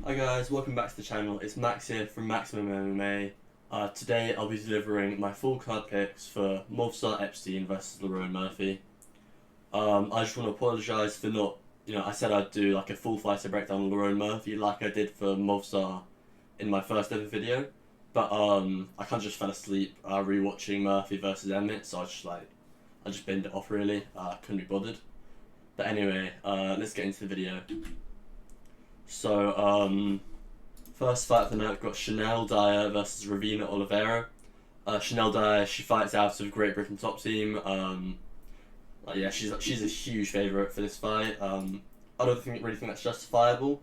Hi guys, welcome back to the channel. It's Max here from Maximum MMA. Today I'll be delivering my full card picks for Movsar Evloev versus Lerone Murphy. I just want to apologise for not, I said I'd do like a full fighter breakdown on Lerone Murphy like I did for Movsar in my first ever video. But I kind of just fell asleep rewatching Murphy versus Emmett, so I just binned it off really. Couldn't be bothered. But anyway, let's get into the video. So, first fight of the night, we've got Chanel Dyer versus Ravina Oliveira. Chanel Dyer, she fights out of Great Britain top team. Yeah, she's a huge favourite for this fight. I don't really think that's justifiable.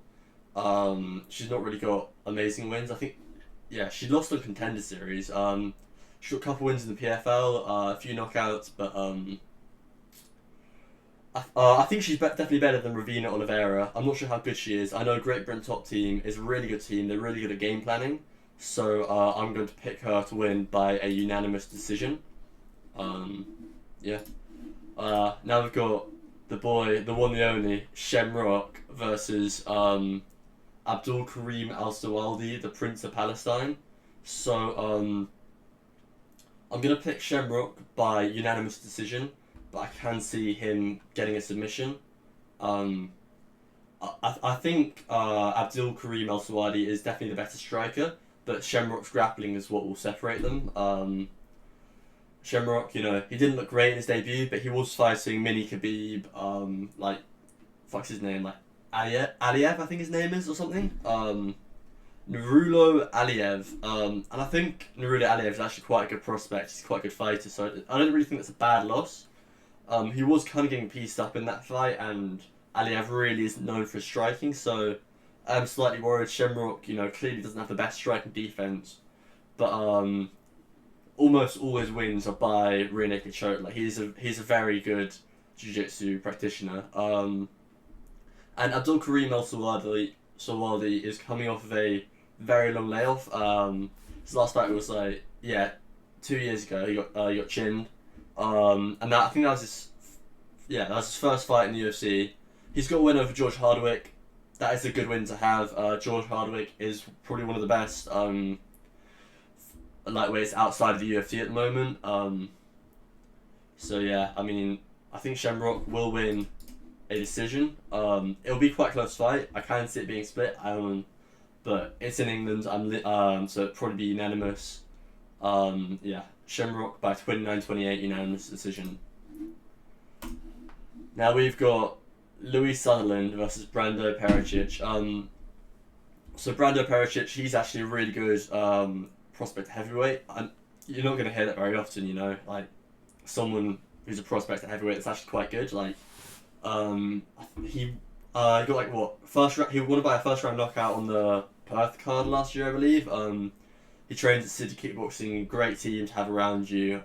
She's not really got amazing wins. I think, yeah, she lost on Contender Series. She got a couple wins in the PFL, a few knockouts, but I think she's definitely better than Ravina Oliveira. I'm not sure how good she is. I know Great Britain top team is a really good team. They're really good at game planning. So I'm going to pick her to win by a unanimous decision. Yeah. Now we've got the one, the only, Shamrock versus Abdul Karim Al Sawaldi, the Prince of Palestine. So I'm going to pick Shamrock by unanimous decision, but I can see him getting a submission. I think Abdul Karim Al Sawadi is definitely the better striker, but Shamrock's grappling is what will separate them. Shamrock, he didn't look great in his debut, but he was fighting Mini Khabib, fuck's his name, like Aliev, I think his name is, or something. Narulo Aliev, and I think Narulo Aliev is actually quite a good prospect. He's quite a good fighter, so I don't really think that's a bad loss. He was kind of getting pieced up in that fight, and Aliev really isn't known for his striking, so I'm slightly worried. Shamrock, clearly doesn't have the best striking defense, but almost all his wins are by rear naked choke. Like he's a very good jiu-jitsu practitioner. And Abdul Karim Al Sawaldi is coming off of a very long layoff. His last fight was 2 years ago. He got chinned. And I think that was his first fight in the UFC. He's got a win over George Hardwick. That is a good win to have. George Hardwick is probably one of the best lightweights outside of the UFC at the moment. So yeah, I mean, I think Shamrock will win a decision. It'll be quite a close fight. I can see it being split. But it's in England. So it'll probably be unanimous. Yeah, Shamrock by 29-28 unanimous decision. Now we've got Louis Sutherland versus Brando Pericic. So Brando Pericic, he's actually a really good prospect heavyweight. And you're not going to hear that very often, like someone who's a prospect at heavyweight that's actually quite good. Like he got first round. He won by a first round knockout on the Perth card last year, I believe. He trains at City Kickboxing, great team to have around you.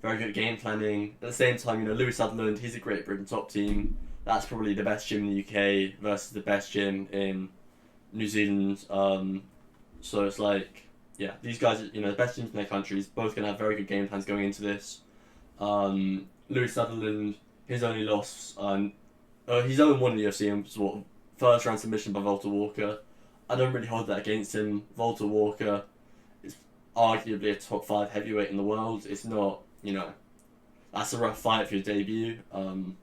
Very good game planning. At the same time, Louis Sutherland, he's a Great Britain top team. That's probably the best gym in the UK versus the best gym in New Zealand. So it's like, yeah, these guys, the best gyms in their countries, both going to have very good game plans going into this. Louis Sutherland, his only loss, he's 0-1 in the UFC and was first round submission by Volter Walker. I don't really hold that against him. Volter Walker is arguably a top 5 heavyweight in the world. It's not, that's a rough fight for your debut. I'm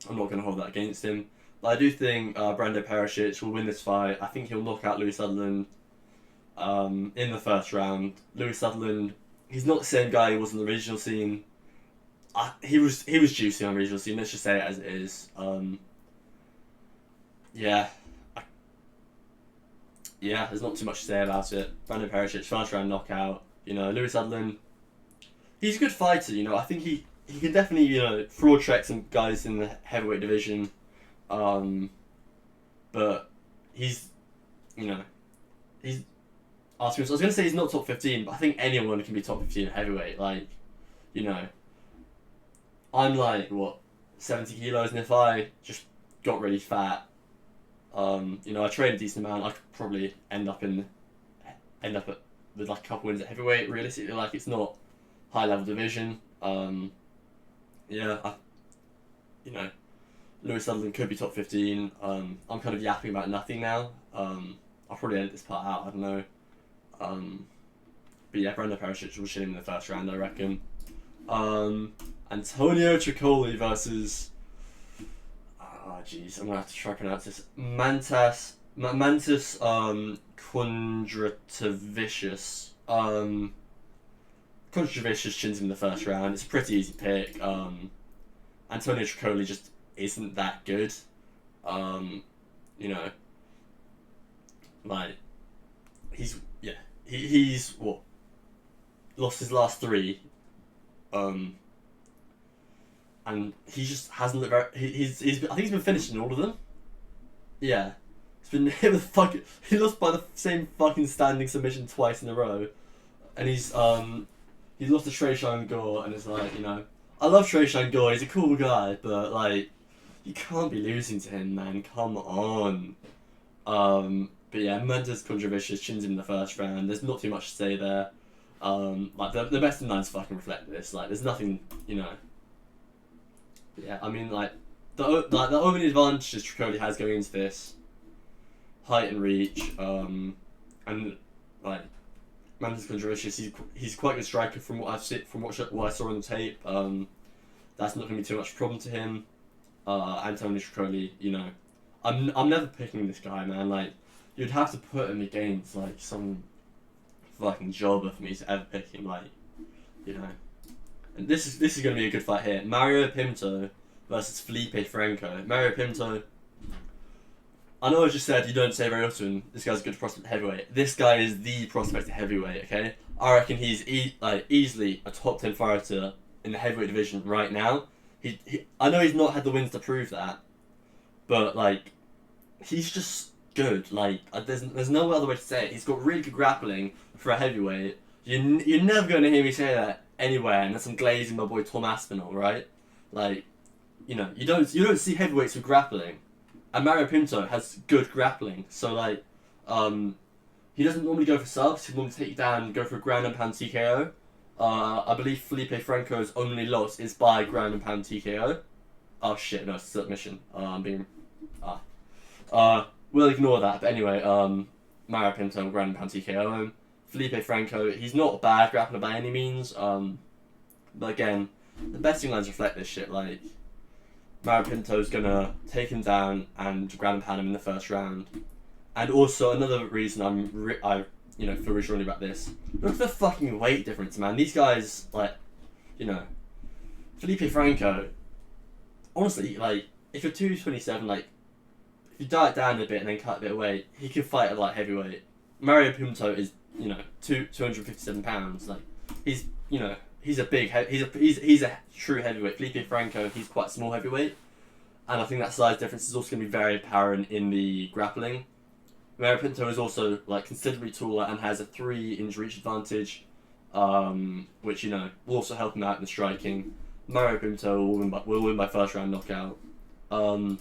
not going to hold that against him. But I do think Brando Pericic will win this fight. I think he'll knock out Louis Sutherland in the first round. Louis Sutherland, he's not the same guy he was in the regional scene. He was juicy on the regional scene. Let's just say it as it is. Yeah, there's not too much to say about it. Brando Pericic, first round knockout. Louis Sutherland, he's a good fighter. I think he can definitely fraud track some guys in the heavyweight division. But he's I was going to say he's not top 15, but I think anyone can be top 15 heavyweight. Like, I'm like 70 kilos, and if I just got really fat, I train a decent amount, I could probably end up with like a couple wins at heavyweight. Realistically, like it's not high level division. Yeah, Lewis Sutherland could be top 15. I'm kind of yapping about nothing now. I'll probably edit this part out, I don't know. But yeah, Brando Perisic will shit him in the first round, I reckon. Antonio Tricoli versus... Oh, jeez, I'm going to have to try to pronounce this. Mantas Kondratavicius. Kondratavicius chins him in the first round. It's a pretty easy pick. Antonio Tricoli just isn't that good. You know, like, he's what, lost his last 3, and he just hasn't looked very. I think he's been finishing all of them. Yeah, he's been hit with he lost by the same fucking standing submission twice in a row, and he's lost to Treishan Gore, and it's like, you know, I love Treishan Gore. He's a cool guy, but like, you can't be losing to him, man. Come on. But yeah, Mantas Kondratavicius chins him in the first round. There's not too much to say there. Like the best in 9s fucking reflect this. Like, there's nothing, you know. But yeah, I mean, like the only advantages Tricoli has going into this, height and reach, and like Mantas Kondratavicius, he's quite a good striker from what I've seen, from what I saw on the tape. That's not gonna be too much problem to him. Antonio Tricoli, you know, I'm never picking this guy, man. Like, you'd have to put him against like some fucking jobber for me to ever pick him, like, you know. And this is gonna be a good fight here. Mario Pinto versus Felipe Franco. Mario Pinto, I know I just said you don't say very often this guy's a good prospect heavyweight. This guy is the prospect heavyweight, okay? I reckon he's easily a top 10 fighter in the heavyweight division right now. I know he's not had the wins to prove that, but like, he's just good. Like, there's no other way to say it. He's got really good grappling for a heavyweight. You're never going to hear me say that anywhere unless I'm glazing my boy Tom Aspinall, right? Like, you know, you don't see heavyweights with grappling, and Mario Pinto has good grappling. So like, he doesn't normally go for subs. He normally take you down and go for a ground and pound TKO. I believe Felipe Franco's only loss is by ground and pound TKO. Oh shit, no, it's submission. We'll ignore that. But anyway, Mario Pinto ground and pound TKO. Felipe Franco, he's not a bad grappler by any means. But again, the betting lines reflect this shit. Like, Mario Pinto's gonna take him down and ground and pound him in the first round. And also another reason I feel reassuring about this. Look at the fucking weight difference, man. These guys, like, you know, Felipe Franco, honestly, like, if you're 227, like, if you diet down a bit and then cut a bit of weight, he can fight at light heavyweight. Mario Pinto is, you know, 257 pounds. Like, he's, you know, he's a big, he's a true heavyweight. Felipe Franco, he's quite small heavyweight, and I think that size difference is also going to be very apparent in the grappling. Mario Pinto is also like considerably taller and has a 3-inch reach advantage, which, you know, will also help him out in the striking. Mario Pinto will win by first round knockout. Now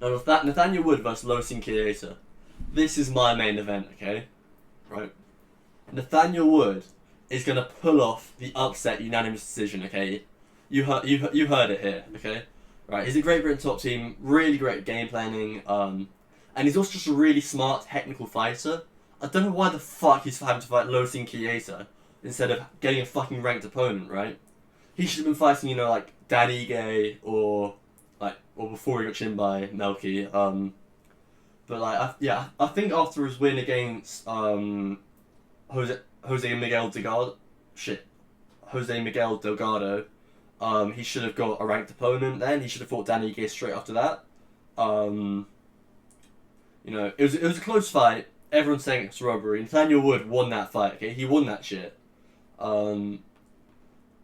Nathaniel Wood versus Lerone Murphy. This is my main event, okay? Right. Nathaniel Wood is gonna pull off the upset unanimous decision, okay? You heard it here, okay? Right. He's a Great Britain top team, really great game planning. And he's also just a really smart, technical fighter. I don't know why the fuck he's having to fight Lerone Murphy instead of getting a fucking ranked opponent, right? He should have been fighting, you know, like Dan Ige or before he got chinned by Melky. But like, I think after his win against Jose Miguel Delgado, he should have got a ranked opponent. Then he should have fought Dan Ige straight after that. You know, it was a close fight. Everyone's saying it's robbery. Nathaniel Wood won that fight, okay? He won that shit. But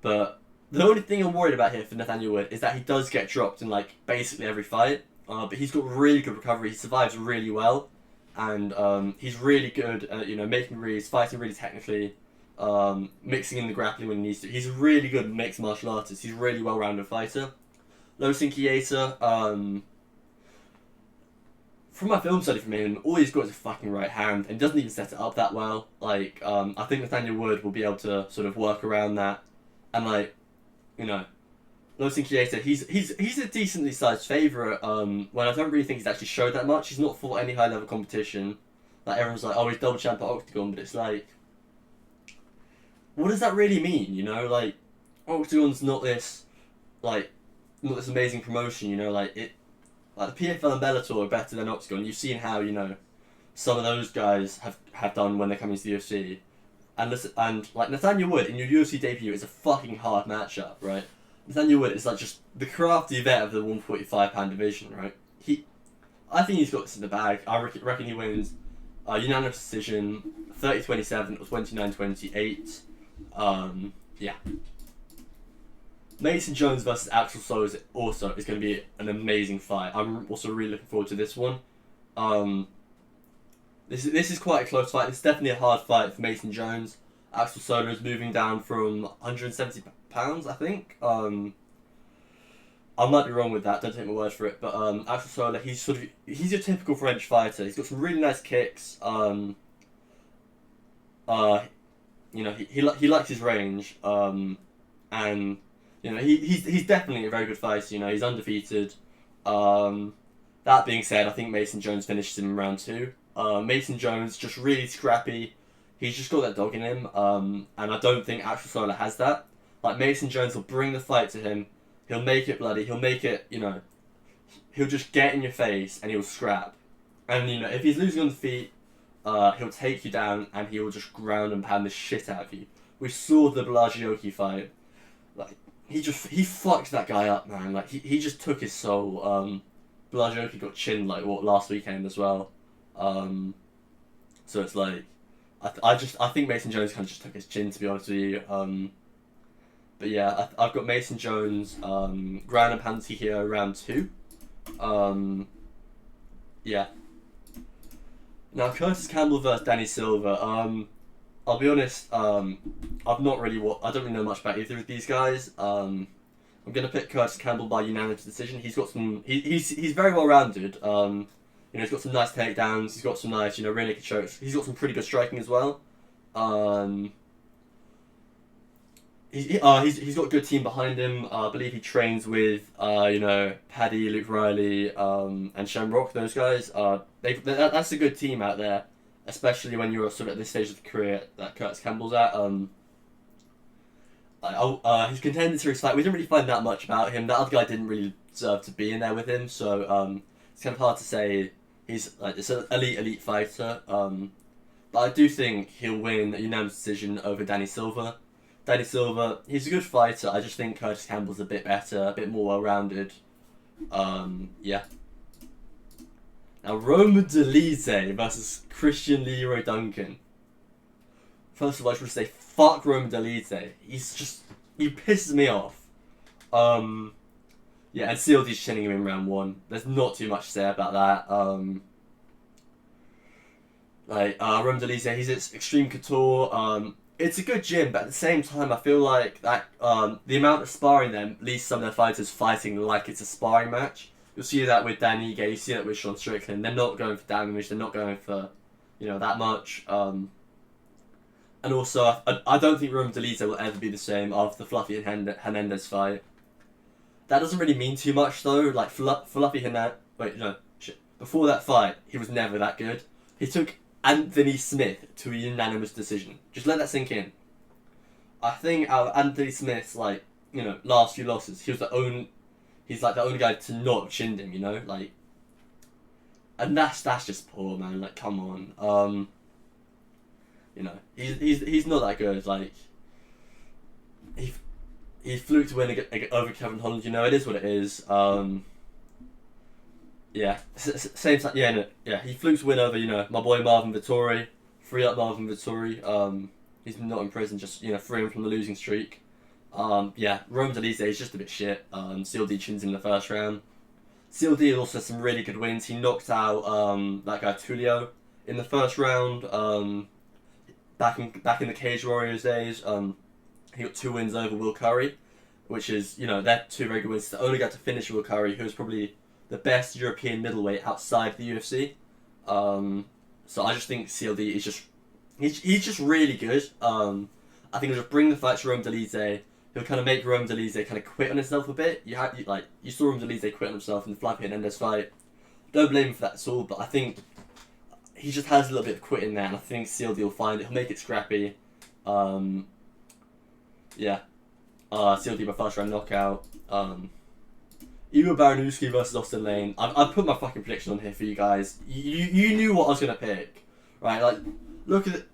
the only thing I'm worried about here for Nathaniel Wood is that he does get dropped in, like, basically every fight. But he's got really good recovery. He survives really well. And he's really good at, you know, making reads, fighting really technically, mixing in the grappling when he needs to. He's a really good mixed martial artist. He's a really well-rounded fighter. Lerone Murphy, from my film study from him, all he's got is a fucking right hand, and doesn't even set it up that well. Like, I think Nathaniel Wood will be able to sort of work around that, and like, you know, Los Inquieta, he's a decently sized favourite. When I don't really think he's actually showed that much. He's not fought any high level competition. Like everyone's like, oh, he's double champ at Octagon, but it's like, what does that really mean? You know, like Octagon's not this like not this amazing promotion. You know, like it like the PFL and Bellator are better than Octagon. You've seen how some of those guys have done when they're coming to the UFC. And like Nathaniel Wood in your UFC debut is a fucking hard matchup, right? Nathaniel Wood is like just the crafty vet of the 145-pound division, right? I think he's got this in the bag. I reckon he wins unanimous decision, 30-27 or 29-28. Yeah. Mason Jones versus Axel Solo is going to be an amazing fight. I'm also really looking forward to this one. This is quite a close fight. It's definitely a hard fight for Mason Jones. Axel Solo is moving down from 170 pounds, I think. I might be wrong with that. Don't take my word for it. But Axel Solo, he's your typical French fighter. He's got some really nice kicks. He likes his range. And he's definitely a very good fighter. He's undefeated. That being said, I think Mason Jones finishes him in round 2. Mason Jones just really scrappy. He's just got that dog in him, and I don't think Axel Solo has that. Like Mason Jones will bring the fight to him. He'll make it bloody. He'll make it. He'll just get in your face and he'll scrap. And if he's losing on the feet, he'll take you down and he will just ground and pound the shit out of you. We saw the Blagioki fight. Like he fucked that guy up, man. Like he just took his soul. Blagioki got chinned last weekend as well. So it's like, I think Mason Jones kind of just took his chin, to be honest with you. But yeah, I've got Mason Jones, ground and pound here round 2. Yeah. Now Curtis Campbell versus Danny Silva. I'll be honest. I don't really know much about either of these guys. I'm gonna pick Curtis Campbell by unanimous decision. He's got some. He's very well rounded. He's got some nice takedowns. He's got some nice, rear naked chokes. He's got some pretty good striking as well. He's got a good team behind him. I believe he trains with Paddy, Luke Riley, and Shamrock. Those guys. That's a good team out there, especially when you're sort of at this stage of the career that Curtis Campbell's at. His contender series fight, we didn't really find that much about him. That other guy didn't really deserve to be in there with him, so it's kind of hard to say. He's like this elite fighter, but I do think he'll win a unanimous decision over Danny Silva. Danny Silva, he's a good fighter. I just think Curtis Campbell's a bit better, a bit more well-rounded. Yeah. Now Roma Delise versus Christian Leroy Duncan. First of all, I just want to say fuck Roma Delise. He pisses me off. Yeah, and CLD's chinning him in round 1. There's not too much to say about that. Rome Delise, he's at Extreme Couture. It's a good gym, but at the same time, I feel like that the amount of sparring there leaves some of their fighters fighting like it's a sparring match. You'll see that with Dan Ige, you see that with Sean Strickland. They're not going for damage, they're not going for, that much. And also, I don't think Rome Delise will ever be the same after the Fluffy and Hernandez fight. That doesn't really mean too much though. Like Fluffy Hernandez, before that fight, he was never that good. He took Anthony Smith to a unanimous decision. Just let that sink in. I think out of Anthony Smith's last few losses, he's the only guy to not have chinned him. And that's just poor, man. Like, come on. He's not that good. Like, he flew to win over Kevin Holland. It is what it is. Yeah, same time. Yeah, he flew to win over my boy Marvin Vittori. Free up Marvin Vittori. He's not in prison. Just free him from the losing streak. Yeah, Rome Delise is just a bit shit. CLD chins him in the first round. CLD also has some really good wins. He knocked out that guy Tulio in the first round. Back in the Cage Warriors days. He got 2 wins over Will Curry, which is they're 2 very good wins. The only guy to finish Will Curry, who was probably the best European middleweight outside the UFC. So I just think CLD is he's just really good. I think he'll just bring the fight to Rome Delise, he'll kind of make Rome Delise kind of quit on himself a bit. You saw Rome Delise quit on himself in the Flappy Hernandez fight. Don't blame him for that at all, but I think he just has a little bit of quit in there, and I think CLD will find it. He'll make it scrappy. Yeah. CLD by first round knockout. Igor Baranowski versus Austin Lane. I've put my fucking prediction on here for you guys. You knew what I was gonna pick, right? Like, look at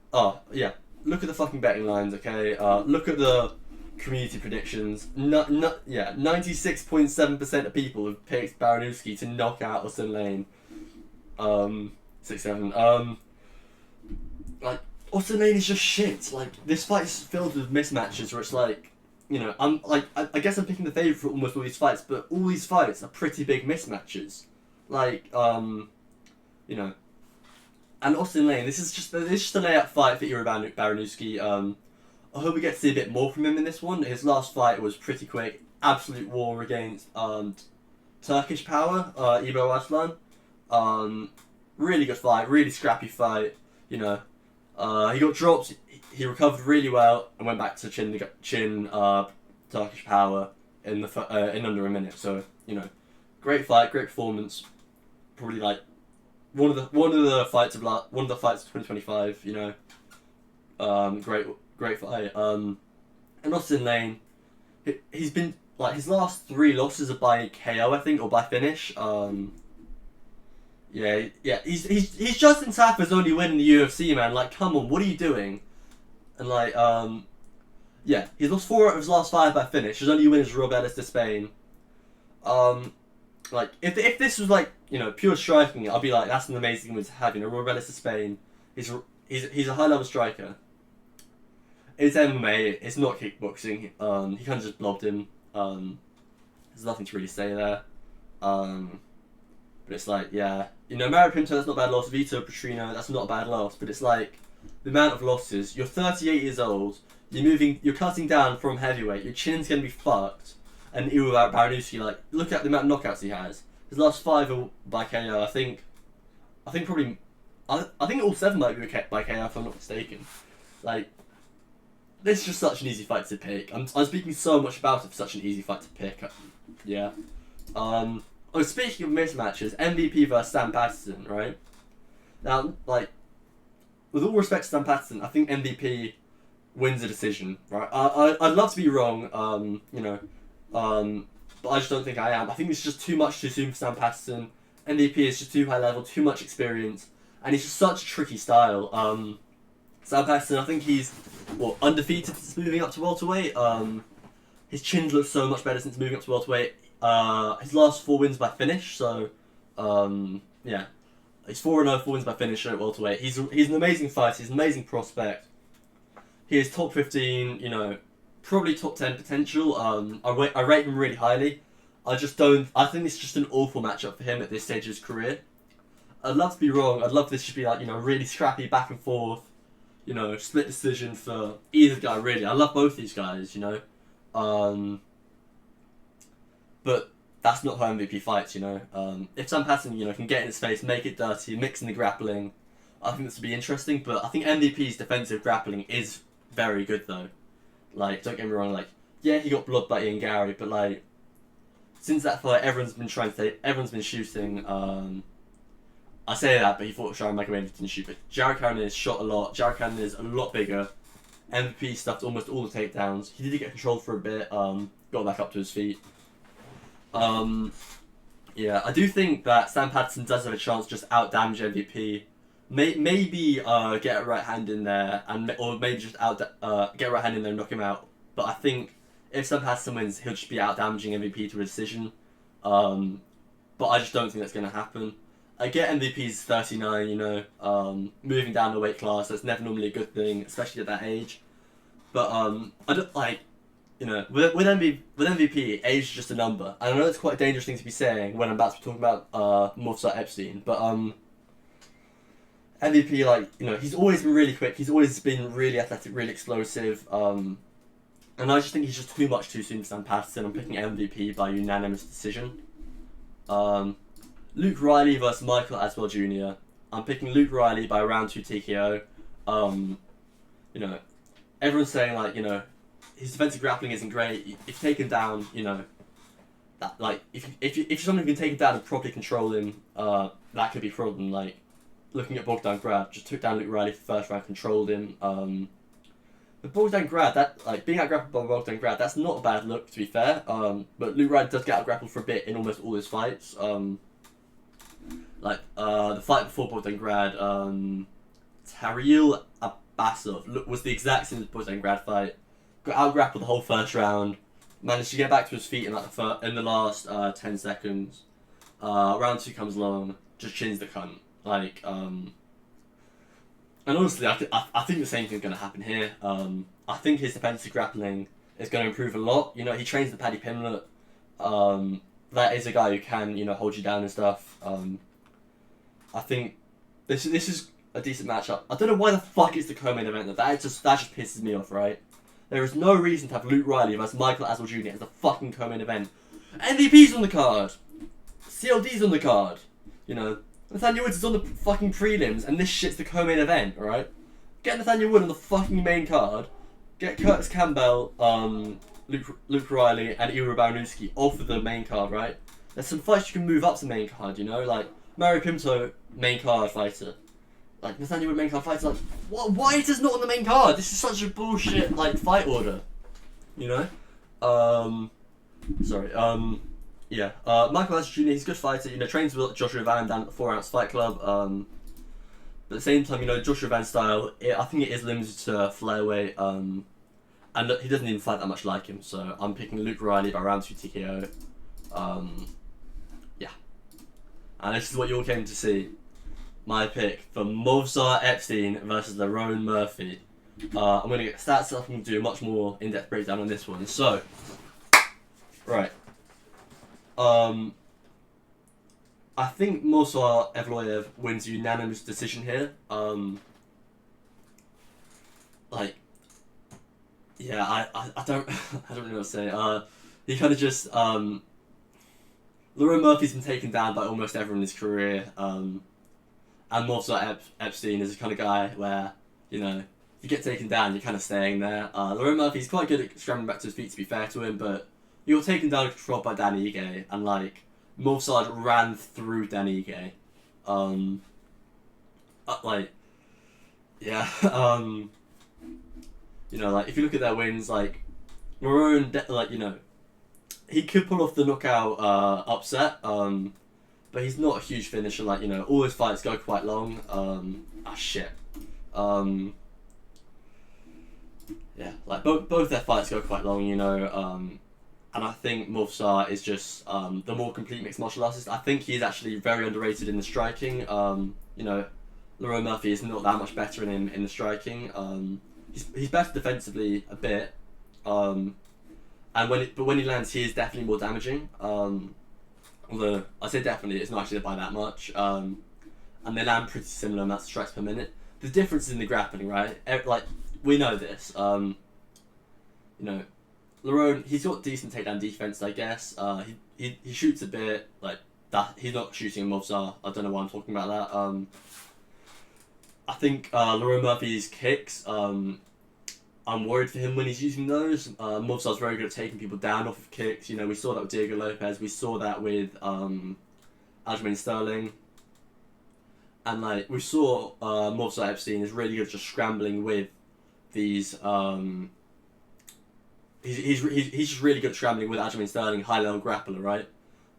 look at the fucking betting lines, okay? Look at the community predictions. 96.7% of people have picked Baranowski to knock out Austin Lane. 6-7. Like, Austin Lane is just shit. Like, this fight is filled with mismatches where it's like, you know, I guess I'm picking the favourite for almost all these fights, but all these fights are pretty big mismatches. Like, you know, and Austin Lane, this is just a layup fight for Igor Baranowski. I hope we get to see a bit more from him in this one. His last fight was pretty quick, absolute war against Turkish Power, Ibo Aslan. Really good fight, really scrappy fight. You know, he got dropped. He recovered really well and went back to chin Turkish Power in under a minute. So, you know, great fight, great performance. Probably like one of the fights of 2025. You know, great fight. And Austin Lane, he's been like his last 3 losses are by KO, I think, or by finish. Yeah. He's Justin Tafa's only win in the UFC, man. Like, come on, what are you doing? And like, yeah, he's lost 4 out of his last 5 by finish. His only win is Rob Ellis to Spain. Like, if this was like, you know, pure striking, I'd be like, that's an amazing win to have. You know, Rob Ellis to Spain. He's a high level striker. It's MMA. It's not kickboxing. He kind of just blobbed him. There's nothing to really say there. But it's like, yeah, you know, Mario Pinto, that's not a bad loss. Vito Petrino, that's not a bad loss. But it's like, the amount of losses. You're 38 years old. You're cutting down from heavyweight. Your chin's gonna be fucked. And Igor Baranowski, like, look at the amount of knockouts he has. His last 5 are by KO. I think all 7 might be by KO if I'm not mistaken. Like, this is just such an easy fight to pick. I'm speaking so much about it for such an easy fight to pick. Yeah. Oh, speaking of mismatches, MVP versus Sam Patterson, right? Now, like, with all respect to Sam Patterson, I think MVP wins a decision, right? I'd love to be wrong, you know, but I just don't think I am. I think it's just too much too soon for Sam Patterson. MVP is just too high level, too much experience, and he's just such a tricky style. Sam Patterson, I think he's undefeated since moving up to welterweight. His chin looks so much better since moving up to welterweight. His last 4 wins by finish, so yeah, he's 4-0, 4 wins by finish at welterweight. He's an amazing fighter. He's an amazing prospect. He is top 15, you know, probably top 10 potential. I rate him really highly. I think it's just an awful matchup for him at this stage of his career. I'd love to be wrong. I'd love this to be like, you know, really scrappy back and forth, you know, split decision for either guy, really. I love both these guys, you know. But that's not how MVP fights, you know. If Sam Patterson, you know, can get in his face, make it dirty, mix in the grappling, I think this would be interesting. But I think MVP's defensive grappling is very good, though. Like, don't get me wrong, like, yeah, he got blocked by Ian Gary, but like, since that fight, everyone's been shooting. I say that, but he thought Sharon McAvoy didn't shoot. But Jared Cannonier shot a lot. Jared Cannonier is a lot bigger. MVP stuffed almost all the takedowns. He did get controlled for a bit. Got back up to his feet. Yeah, I do think that Sam Patterson does have a chance to just out damage MVP. Maybe get a right hand in there, or maybe just get a right hand in there and knock him out. But I think if Sam Patterson wins, he'll just be out damaging MVP to a decision. But I just don't think that's going to happen. I get MVP's 39, you know, moving down the weight class. That's never normally a good thing, especially at that age. But I don't like, you know, with MVP, age is just a number. And I know it's quite a dangerous thing to be saying when I'm about to be talking about Movsar Epstein, but MVP, like, you know, he's always been really quick. He's always been really athletic, really explosive. And I just think he's just too much too soon for Sam Patterson. I'm picking MVP by unanimous decision. Luke Riley versus Michael Aswell Jr. I'm picking Luke Riley by round 2 TKO. You know, everyone's saying, like, you know, his defensive grappling isn't great. If you take him down, you know, that like if someone can take him down and properly control him, that could be a problem. Like looking at Bogdan Grad, just took down Luke Riley for the first round, controlled him. But Bogdan Grad, that like being out grappled by Bogdan Grad, that's not a bad look to be fair. But Luke Riley does get out grappled for a bit in almost all his fights. Like the fight before Bogdan Grad, Tariel Abbasov was the exact same as Bogdan Grad fight. Got out grappled the whole first round. Managed to get back to his feet in like in the last 10 seconds. Round 2 comes along, just chins the cunt. Like, and honestly, I think the same thing's going to happen here. I think his defensive grappling is going to improve a lot. You know, he trains the Paddy Pimblett. That is a guy who can, you know, hold you down and stuff. I think this is a decent matchup. I don't know why the fuck it's the co-main event though. That just pisses me off, right? There is no reason to have Luke Riley versus Michael Aswell Jr. as the fucking co-main event. MVP's on the card. CLD's on the card. You know, Nathaniel Woods is on the fucking prelims, and this shit's the co-main event, alright? Get Nathaniel Wood on the fucking main card. Get Curtis Campbell, Luke Riley, and Ira Baranowski off of the main card, right? There's some fights you can move up to main card, you know? Like, Mario Pinto, main card fighter. Like, Nathaniel Wood, main card fighter. Like, why is this not on the main card? This is such a bullshit, like, fight order. You know? Yeah. Michael Aswell Jr., he's a good fighter. You know, trains with Joshua Van down at the 4 Ounce Fight Club. But at the same time, you know, Joshua Van's style, I think it is limited to flyweight. And look, he doesn't even fight that much like him. So I'm picking Luke Riley by round 2 TKO. Yeah. And this is what you all came to see. My pick for Movsar Evloev versus Lerone Murphy. I'm going to get stats up and do a much more in-depth breakdown on this one. So, right. I think Movsar Evloev wins a unanimous decision here. Like, yeah, I don't I don't know what to say. He kind of just Lerone Murphy's been taken down by almost everyone in his career. And Movsar Evloev is the kind of guy where, you know, if you get taken down, you're kind of staying there. Lerone Murphy's quite good at scrambling back to his feet, to be fair to him, but you're taken down and controlled by Danny Ige, and like Movsar ran through Danny Ige. Like, yeah, you know, like if you look at their wins, like Lerone, like, you know, he could pull off the knockout upset, but he's not a huge finisher. Like, you know, all his fights go quite long. Yeah, like both their fights go quite long, you know. And I think Movsar is just the more complete mixed martial artist. I think he's actually very underrated in the striking. You know, Lerone Murphy is not that much better in the striking. He's better defensively a bit. And when he lands, he is definitely more damaging. Although I say definitely, it's not actually by that much. And they land pretty similar amounts of strikes per minute. The difference is in the grappling, right? Like, we know this. You know, Lerone, he's got decent takedown defense, I guess. He shoots a bit like that. He's not shooting in Movsar. I don't know why I'm talking about that. I think Lerone Murphy's kicks. I'm worried for him when he's using those. Movsar's very good at taking people down off of kicks. You know, we saw that with Diego Lopez. We saw that with Aljamain Sterling. And like we saw, Movsar Evloev is really good at just scrambling with these. He's just really good at scrambling with Aljamain Sterling, high level grappler, right?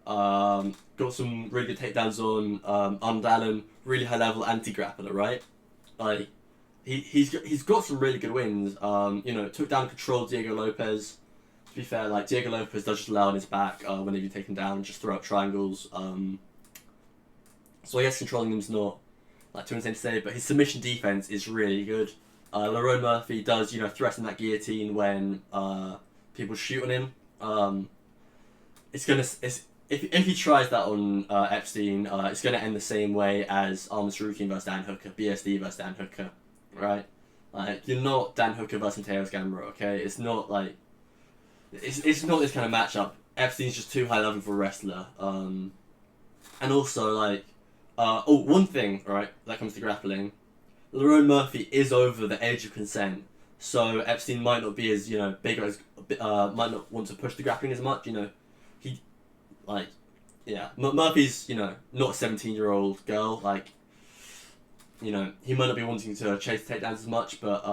Got some really good takedowns on Arnold Allen, really high level anti grappler, right? Like he's got some really good wins. You know, took down controlled Diego Lopez. To be fair, like Diego Lopez does just lay on his back whenever you take him down, just throw up triangles. So I guess controlling him's not like too insane to say, but his submission defense is really good. Lerone Murphy does, you know, threaten that guillotine when people shoot on him. If he tries that on Evloev, it's gonna end the same way as Arman Sarukian versus Dan Hooker, BSD versus Dan Hooker, right? Like, you're not Dan Hooker versus Mateus Gamrot, okay? It's not like it's not this kind of matchup. Evloev's just too high level for a wrestler. And also like one thing, right, that comes to grappling. Lerone Murphy is over the age of consent so Epstein might not be as, big, or as might not want to push the grappling as much. He like yeah, Murphy's not a 17-year-old girl. Like, he might not be wanting to chase takedowns as much, but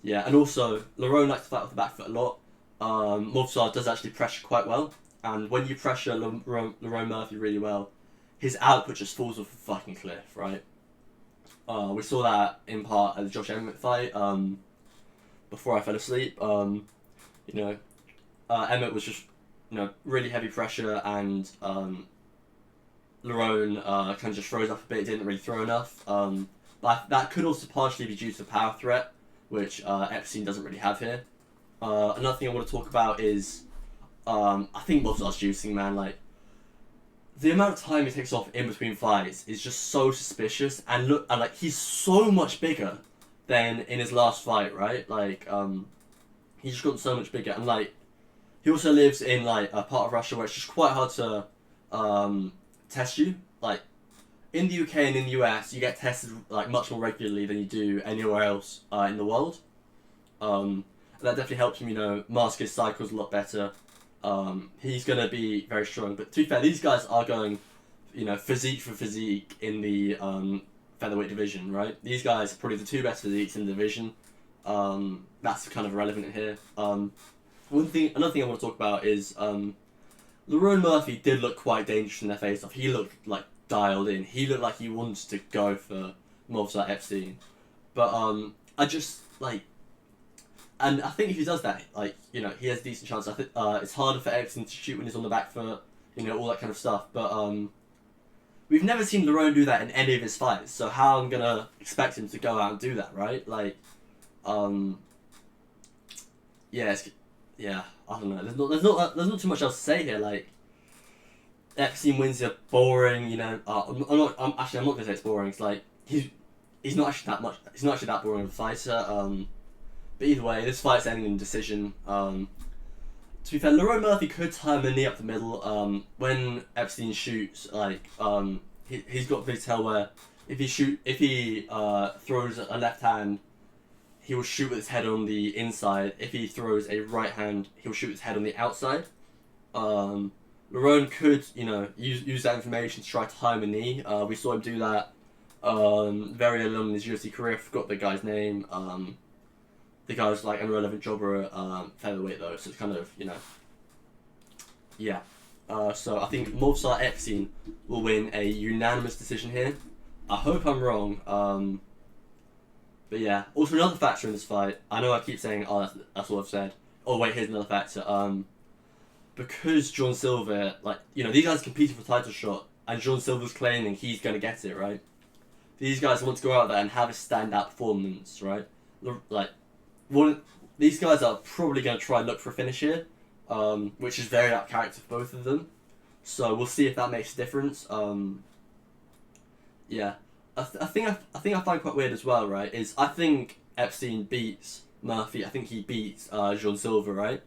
yeah, and also Lerone likes to fight off the back foot a lot. Movsar does actually pressure quite well, and when you pressure Lerone Murphy really well, his output just falls off a fucking cliff, right? We saw that in part at the Josh Emmett fight. Before I fell asleep, Emmett was just really heavy pressure, and Lerone kind of just froze up a bit. Didn't really throw enough. But that could also partially be due to the power threat, which Epstein doesn't really have here. Another thing I want to talk about is I think Movsar's juicing, man. Like, the amount of time he takes off in between fights is just so suspicious, and like he's so much bigger than in his last fight, right? Like, he's just gotten so much bigger, and like he also lives in like a part of Russia where it's just quite hard to test you. Like, in the UK and in the US, you get tested like much more regularly than you do anywhere else in the world. That definitely helps him, mask his cycles a lot better. He's going to be very strong. But to be fair, these guys are going, physique for physique in the featherweight division, right? These guys are probably the two best physiques in the division. That's kind of relevant here. Another thing I want to talk about is Lerone Murphy did look quite dangerous in their face-off. He looked like dialed in. He looked like he wanted to go for Movsar Epstein. But I just like, and I think if he does that, like, he has a decent chance. I think it's harder for Epstein to shoot when he's on the back foot, all that kind of stuff. But we've never seen Lerone do that in any of his fights. So how I'm gonna expect him to go out and do that, right? Like, yeah, I don't know. There's not too much else to say here. Like, Epstein wins are boring. I'm not gonna say it's boring. It's like he's not actually that much. He's not actually that boring of a fighter. But either way, this fight's ending in decision. To be fair, Lerone Murphy could time a knee up the middle. When Epstein shoots, like he's got a big tell where if he throws a left hand, he will shoot with his head on the inside. If he throws a right hand, he'll shoot his head on the outside. Lerone could, use that information to try to time a knee. We saw him do that very early on in his UFC career. I forgot the guy's name. The guy was like an irrelevant jobber at featherweight though, so it's kind of, yeah. So I think Movsar Epstein will win a unanimous decision here. I hope I'm wrong. But yeah, also another factor in this fight, I know I keep saying, that's what I've said. Oh wait, here's another factor. Because John Silver, like, these guys competing for title shot, and John Silver's claiming he's going to get it, right? These guys want to go out there and have a standout performance, right? Like, these guys are probably going to try and look for a finish here, which is very out of character for both of them. So we'll see if that makes a difference. Yeah. I think I find quite weird as well, right, is I think Epstein beats Murphy. I think he beats John Silver, right?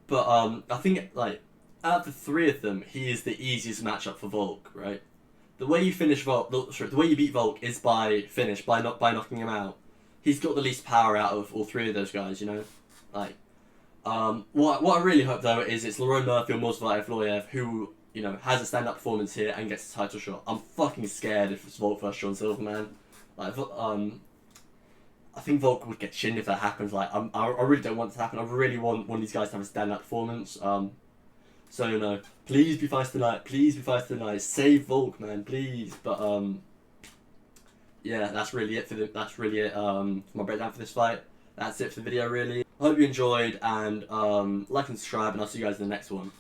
But I think, like, out of the three of them, he is the easiest matchup for Volk, right? The way you finish Volk, the way you beat Volk is by knocking him out. He's got the least power out of all three of those guys, Like, what I really hope though is it's Lerone Murphy or Movsar Evloev who has a stand-up performance here and gets a title shot. I'm fucking scared if it's Volk versus John Silver, man. Like, I think Volk would get chinned if that happens. Like, I really don't want it to happen. I really want one of these guys to have a stand-up performance. So, please be fast tonight. Please be fast tonight. Save Volk, man, please. But, yeah, that's really it for my breakdown for this fight. That's it for the video, really. I hope you enjoyed, and like and subscribe, and I'll see you guys in the next one.